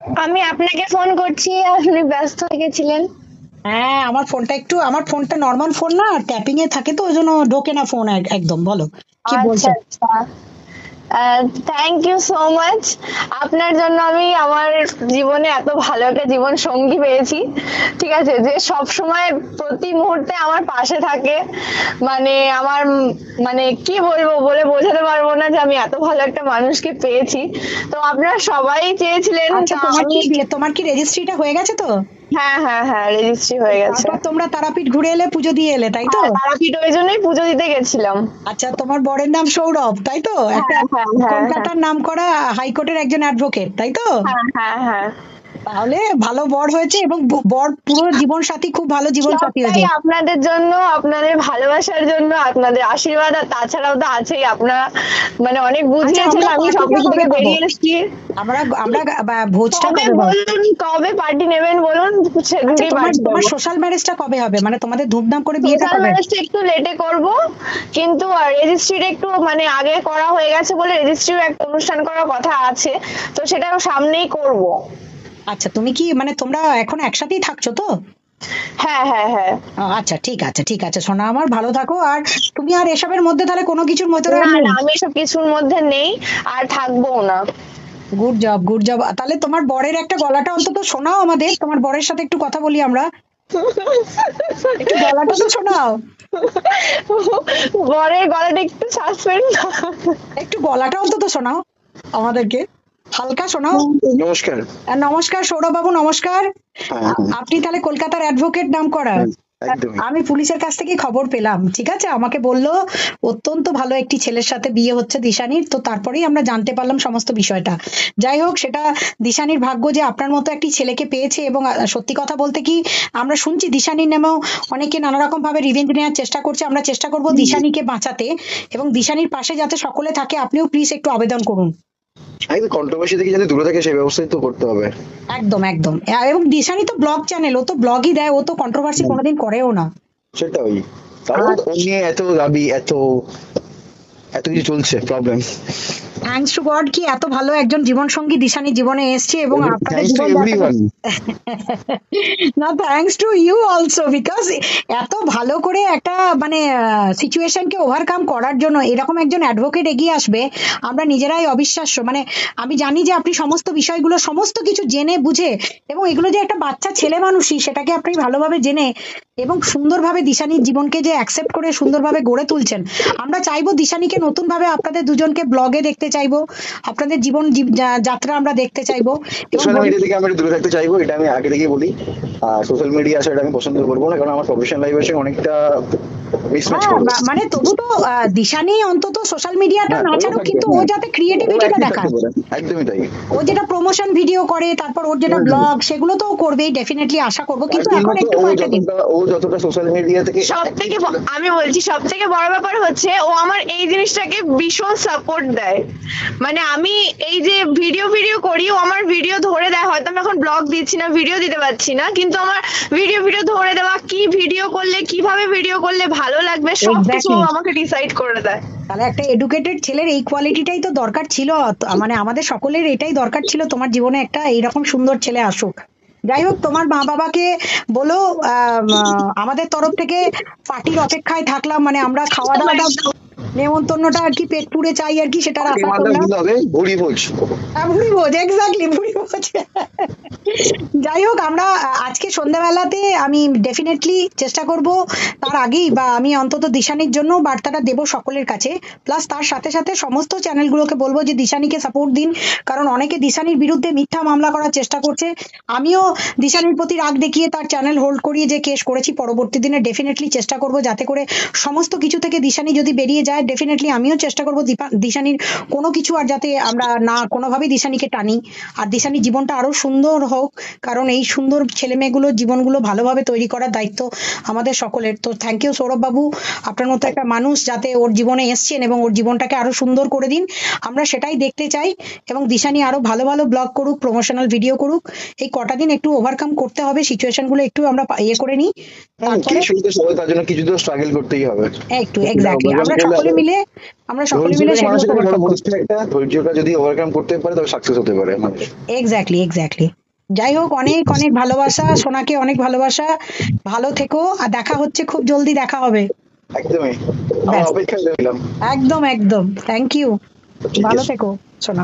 আমি আপনাকে ফোন করছি, আপনি ব্যস্ত হয়ে গেছিলেন। হ্যাঁ, আমার ফোনটা নর্মাল ফোন না, ট্যাপিং এ থাকে তো ওই জন্য ঢোকে না ফোন একদম। বলো কি আচ্ছা বলছো? আচ্ছা, থ্যাংক ইউ সো মাচ। আপনার জন্য আমি আমার জীবনে এত ভালো একটা জীবন সঙ্গী পেয়েছি, ঠিক আছে, যে সব সময় প্রতি মুহূর্তে আমার পাশে থাকে। মানে আমার মানে কি বলবো, বলে বোঝাতে পারবো না যে আমি এত ভালো একটা মানুষকে পেয়েছি। তো আপনারা সবাই চেয়েছিলেন, আচ্ছা, তা তোমার আমি। কি তোমার কি রেজিস্ট্রিটা হয়ে গেছে তো? হ্যাঁ হ্যাঁ হ্যাঁ, রেজিস্ট্রি হয়ে গেছে। তারপর তোমরা তারাপীঠ ঘুরে এলে, পুজো দিয়ে এলে, তাই তো? হ্যাঁ, তারাপীঠ ওই জন্যই পুজো দিতে গেছিলাম। আচ্ছা, তোমার বরের নাম সৌরভ, তাই তো? একটা হ্যাঁ হ্যাঁ হ্যাঁ হ্যাঁ কলকাতার নামকরা হাইকোর্টের একজন অ্যাডভোকেট, তাই তো? হ্যাঁ হ্যাঁ হ্যাঁ। তাহলে ভালো বর হয়েছে, এবং বর পুরো জীবন সাথী, খুব ভালো জীবন সাথী সবটাই হয়েছে। আপনাদের জন্য, আপনাদের ভালোবাসার জন্য, আপনাদের আশীর্বাদ, আর তাছাড়াও তো আছেই আপনারা। মানে অনেক আচ্ছা, বুঝিয়েছেন, আমরা আমি পার্টিটা সবকিছু কবে থেকে পাবো? বেরিয়ে এসেছি। আমরা আমরা ভোজটা কবে কবে পাবো? বলুন, কবে পার্টি নেবেন বলুন, আচ্ছা, সেদিনই তোমার পার্টি তোমার দেবো। সোশ্যাল ম্যারেজটা কবে হবে? মানে তোমাদের ধুমধাম করে বিয়েটা সোশ্যাল কবে? ম্যারেজটা একটু লেটে করব, কিন্তু রেজিস্ট্রিটা একটু মানে আগে করা হয়ে গেছে বলে রেজিস্ট্রিও একটা অনুষ্ঠান করার কথা আছে, তো সেটা সামনেই করব। আচ্ছা, তুমি কি মানে তোমরা এখন একসাথেই থাকছো তো? হ্যাঁ হ্যাঁ হ্যাঁ। আচ্ছা, ঠিক আছে, ঠিক আছে, সোনা আমার, ভালো থাকো। আর তুমি আর এসবের মধ্যে তাহলে কোনো কিছুর মধ্যে আর না নেই? না, আমি এসব কিছুর মধ্যে নেই, আর থাকবো না। Good job, good job. তাহলে তোমার বরের একটা গলাটা অন্তত শোনাও আমাদের, তোমার বরের সাথে একটু কথা বলি আমরা। একটু গলাটা তো শোনাও। বরের গলাটা একটু সাসপেন্ড। একটু গলাটা অন্তত শোনাও আমাদেরকে, হালকা শোনাও। নমস্কার। নমস্কার সৌরভ বাবু, নমস্কার। হ্যাঁ, হ্যাঁ, আপনি তাহলে কলকাতার অ্যাডভোকেট নাম করা? হ্যাঁ, একদমই। আমি পুলিশের কাছ থেকে খবর পেলাম, ঠিক আছে, আমাকে বলল অত্যন্ত ভালো একটি ছেলের সাথে বিয়ে হচ্ছে দিশানির, তো তারপরেই আমরা জানতে পারলাম সমস্ত বিষয়টা। যাই হোক, সেটা দিশানির ভাগ্য যে আপনার মতো একটি ছেলেকে পেয়েছে। এবং সত্যি কথা বলতে কি, আমরা শুনছি দিশানির নামেও অনেকে নানা রকম ভাবে রিভেঞ্জ নেওয়ার চেষ্টা করছে। আমরা চেষ্টা করব দিশানিকে বাঁচাতে, এবং দিশানির পাশে যাতে সকলে থাকে। আপনিও প্লিজ একটু আবেদন করুন। একদম কন্ট্রোভার্সি থেকে যাতে দূরে থাকে সেই ব্যবস্থাই তো করতে হবে। একদম একদম। এবং দিশানি তো ব্লগ চ্যানেল, ও তো ব্লগই দেয়, ও তো কন্ট্রোভার্সি হুম, কোনোদিন করেও না। সেটাই। তাও আর ও নিয়ে এত দাবি, এত এত কিছু চলছে প্রবলেম। থ্যাঙ্কস টু গড কি এত ভালো একজন জীবন সঙ্গী দিশানি জীবনে এসছে, এবং আপনাদের থ্যাঙ্কস টু জীবনযাত্রা। এভরিওয়ান। না, thanks to you also, because এত ভালো করে একটা মানে সিচুয়েশনকে ওভারকাম করার জন্য এরকম একজন অ্যাডভোকেট এগিয়ে আসবে, আমরা নিজেরাই অবিশ্বাস্য। মানে আমি জানি যে আপনি সমস্ত বিষয়গুলো সমস্ত কিছু জেনে বুঝে, এবং এগুলো যে একটা বাচ্চা ছেলে মানুষই সেটাকে আপনি ভালোভাবে জেনে এবং সুন্দরভাবে দিশানির জীবনকে যে অ্যাকসেপ্ট করে সুন্দরভাবে গড়ে তুলছেন। আমরা চাইবো দিশানিকে নতুন ভাবে আপনাদের দুজনকে ব্লগে দেখতে চাইবো, আপনাদের জীবন যাত্রা আমরা দেখতে চাইবো। এবং সোশ্যাল মিডিয়া থেকে আমি একটু দূরে থাকতে চাইবো, এটা আমি আগে থেকেই বলি। আর সোশ্যাল মিডিয়া আসাটা আমি পছন্দ করবো না, কারণ আমার প্রফেশনাল লাইফের সঙ্গে অনেকটা মিসম্যাচ হ্যাঁ, করবে। মানে তবু তো দিশানি অন্তত সোশ্যাল মিডিয়াটা হ্যাঁ, না ওও ছাড়ুক, থাকবে, কিন্তু ও হ্যাঁ। যাতে ও ক্রিয়েটিভিটিটা অ্যাক্টিভ থাকতে দেখায়। পারে, একদমই তাই। ও যেটা প্রমোশন ভিডিও করে, তারপর ওর যেটা হুম, হুম। ব্লগ, সেগুলো তো ও করবেই, ডেফিনেটলি আশা করবো, তার কিন্তু জন্য এখন তো একটু কয়েকটা দিন। ও যতটা সোশ্যাল মিডিয়া থেকে সব থেকে আমি বলছি, সব থেকে বড় ব্যাপার হচ্ছে ও আমার এই জিনিসটাকে ভীষণ সাপোর্ট দেয়। মানে আমি এই যে ভিডিও ভিডিও করি, ও আমার ভিডিও ধরে দেয়। হয়তো আমি এখন ব্লগ দিচ্ছি না, ভিডিও দিতে পারছি না, কিন্তু আমার ভিডিও ভিডিও ধরে দেওয়া, কি ভিডিও করলে, কিভাবে ভিডিও করলে ভালো লাগবে, সবকিছু ও এক্স্যাক্টলি। আমাকে ডিসাইড করে দেয়। তাহলে একটা এডুকেটেড ছেলের এই কোয়ালিটিটাই তো দরকার ছিল। মানে আমাদের সকলের এটাই দরকার ছিল, তোমার জীবনে একটা এইরকম সুন্দর ছেলে আসুক। যাই হোক, তোমার মা বাবাকে বলো আমাদের তরফ থেকে পার্টির অপেক্ষায় থাকলাম। মানে আমরা খাওয়া একদম দাওয়াটা, একদম। নেমন্তন্নটা আর কি পেট পুড়ে চাই আর কি, সেটার পার্টি আশা মান্দার করলাম। দিতে হবে ভুড়ি ভোজ। ভুড়ি ভোজ, এক্স্যাক্টলি, ভুড়ি ভোজ। যাই হোক, আমরা আজকে সন্ধ্যাবেলাতে আমি ডেফিনেটলি চেষ্টা করব, তার আগেই বা আমি অন্তত দিশানির জন্য বার্তাটা দেব সকলের কাছে। প্লাস তার সাথে সাথে সমস্ত চ্যানেলগুলোকে বলবো যে দিশানিকে সাপোর্ট দিন, কারণ অনেকে দিশানির বিরুদ্ধে মিথ্যা মামলা করার চেষ্টা করছে। আমিও দিশানির প্রতি রাগ দেখিয়ে তার চ্যানেল হোল্ড করিয়ে যে কেস করেছি, পরবর্তী দিনে ডেফিনেটলি চেষ্টা করব যাতে করে সমস্ত কিছু থেকে দিশানি যদি বেরিয়ে যায়, ডেফিনেটলি আমিও চেষ্টা করব দিশানির কোনো কিছু আর যাতে আমরা না কোনোভাবেই দিশানিকে টানি, আর দিশানির জীবনটা আরো সুন্দর হোক। কারণ কারণ এই সুন্দর ছেলে মেয়েগুলোর জীবনগুলো ভালোভাবে তৈরি করার দায়িত্ব আমাদের সকলের। তো থ্যাংক ইউ সৌরভ বাবু, আপনার মতো একটা মানুষ যাতে ওর জীবনে এসছেন এবং ওর জীবনটাকে আরো সুন্দর করে দিন, আমরা সেটাই দেখতে চাই। এবং দিশানি আরো ভালো ভালো ব্লগ করুক, প্রমোশনাল ভিডিও করুক। এই কটা দিন একটু ওভারকাম করতে হবে, সিচুয়েশন গুলো একটু আমরা ইয়ে করে নিই, তারপরে কিছুতে সবাই তার জন্য কিছু তো স্ট্রাগল করতেই হবে। একটু এক্স্যাক্টলি আমরা সকলে মিলে সেগুলো মানুষের কাছে বড় ওভারকাম করব। বস্তু একটা, ধৈর্যটা যদি ওভারকাম করতে পারে তবে সাকসেস হতে পারে মানুষ। Exactly exactly. যাই হোক, অনেক অনেক ভালোবাসা, সোনাকে অনেক ভালোবাসা, ভালো থেকো, আর দেখা হচ্ছে, খুব জলদি দেখা হবে। একদমই, আমরা ব্যাস, অপেক্ষায় রইলাম। একদম একদম, থ্যাংক ইউ, ঠিক ভালো আছে। থেকো সোনা।